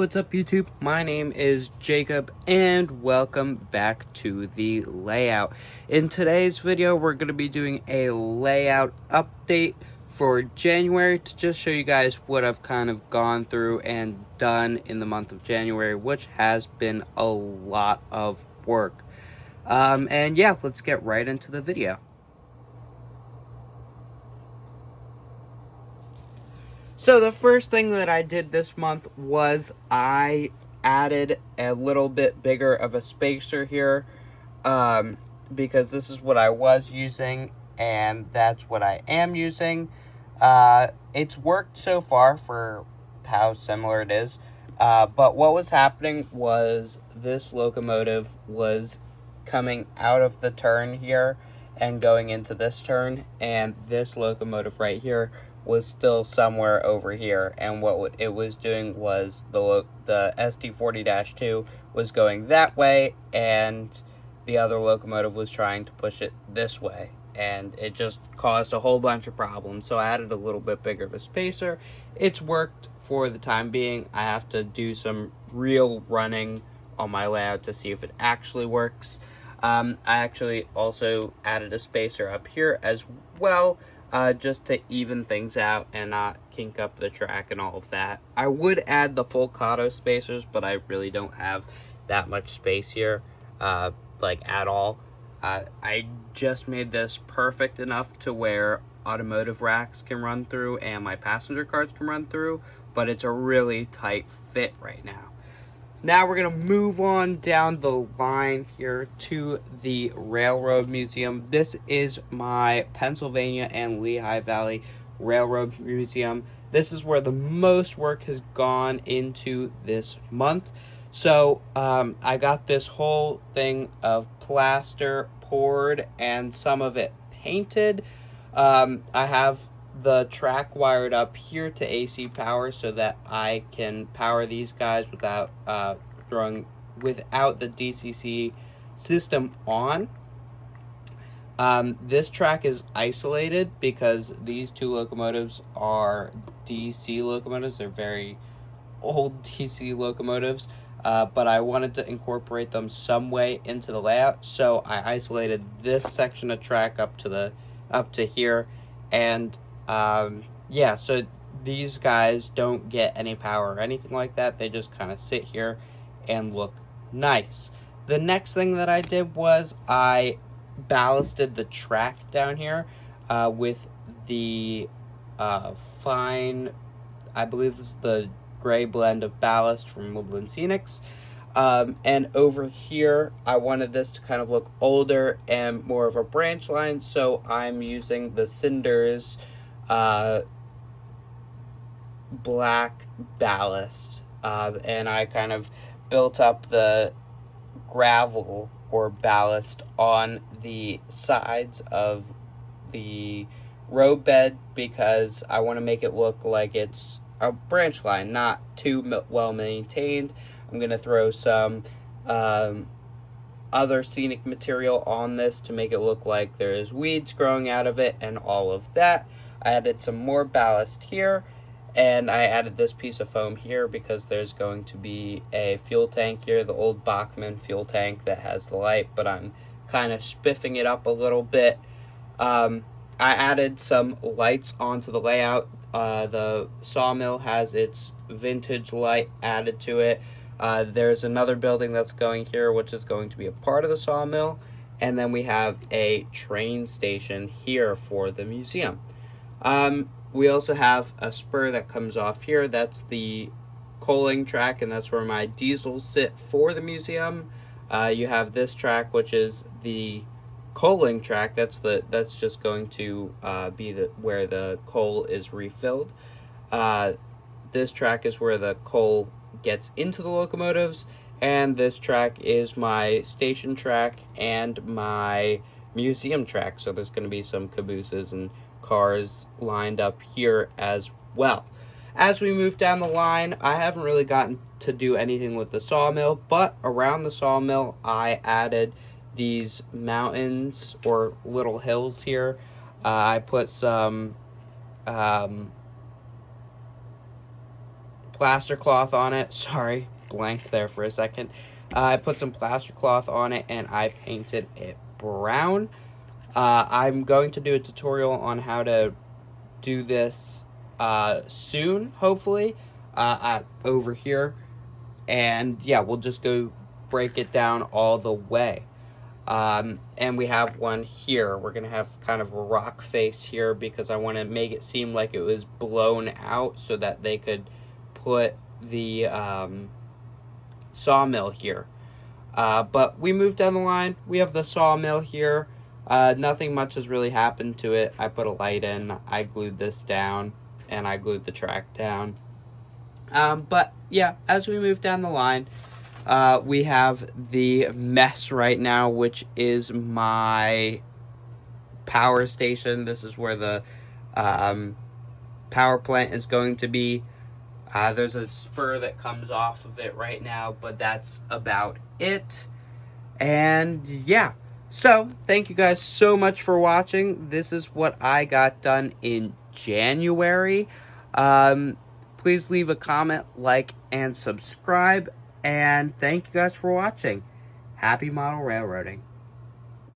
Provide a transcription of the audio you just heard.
what's up YouTube? My name is Jacob and welcome back to the layout. In today's video, we're going to be doing a layout update for January to just show you guys what I've kind of gone through and done in the month of January, which has been a lot of work. And yeah, let's get right into the video. So the first thing that I did this month was I added a little bit bigger of a spacer here, because this is what I was using and that's what I am using. It's worked so far for how similar it is, but what was happening was this locomotive was coming out of the turn here and going into this turn, and this locomotive right here was still somewhere over here, and what it was doing was the SD40-2 was going that way, and the other locomotive was trying to push it this way, and it just caused a whole bunch of problems. So I added a little bit bigger of a spacer. It's worked for the time being. I have to do some real running on my layout to see if it actually works. I actually also added a spacer up here as well, just to even things out and not kink up the track and all of that. I would add the full Kato spacers, but I really don't have that much space here, like at all. I just made this perfect enough to where automotive racks can run through and my passenger cars can run through, but it's a really tight fit right now. Now we're going to move on down the line here to the Railroad Museum. This is my Pennsylvania and Lehigh Valley Railroad Museum. This is where the most work has gone into this month. So I got this whole thing of plaster poured and some of it painted. I have the track wired up here to AC power so that I can power these guys without the DCC system on. This track is isolated because these two locomotives are DC locomotives. They're very old DC locomotives, but I wanted to incorporate them some way into the layout, so I isolated this section of track up to here, and yeah, so these guys don't get any power or anything like that. They just kind of sit here and look nice. The next thing that I did was I ballasted the track down here with the fine, I believe this is the gray blend of ballast from Woodland Scenics. And over here, I wanted this to kind of look older and more of a branch line, so I'm using the Cinders black ballast, and I kind of built up the gravel or ballast on the sides of the road bed because I want to make it look like it's a branch line, not too well maintained. I'm going to throw some other scenic material on this to make it look like there's weeds growing out of it and all of that. I added some more ballast here, and I added this piece of foam here because there's going to be a fuel tank here, the old Bachmann fuel tank that has the light, but I'm kind of spiffing it up a little bit. I added some lights onto the layout. The sawmill has its vintage light added to it. There's another building that's going here, which is going to be a part of the sawmill. And then we have a train station here for the museum. We also have a spur that comes off here. That's the coaling track, and that's where my diesels sit for the museum. You have this track, which is the coaling track. That's just going to be where the coal is refilled. This track is where the coal gets into the locomotives, and this track is my station track and my museum track. So there's going to be some cabooses and cars lined up here as well. As we move down the line, I haven't really gotten to do anything with the sawmill, but around the sawmill I added these mountains or little hills here. I put some plaster cloth on it. Sorry, blanked there for a second. I put some plaster cloth on it and I painted it brown. I'm going to do a tutorial on how to do this soon, hopefully, over here. And yeah, we'll just go break it down all the way. And we have one here. We're gonna have kind of a rock face here because I want to make it seem like it was blown out so that they could put the sawmill here. But we moved down the line. We have the sawmill here. Nothing much has really happened to it. I put a light in, I glued this down, and I glued the track down. But yeah, as we move down the line, we have the mess right now, which is my power station. This is where the power plant is going to be. There's a spur that comes off of it right now, but that's about it. And yeah, so thank you guys so much for watching. This is what I got done in January. Please leave a comment, like, and subscribe. And thank you guys for watching. Happy model railroading.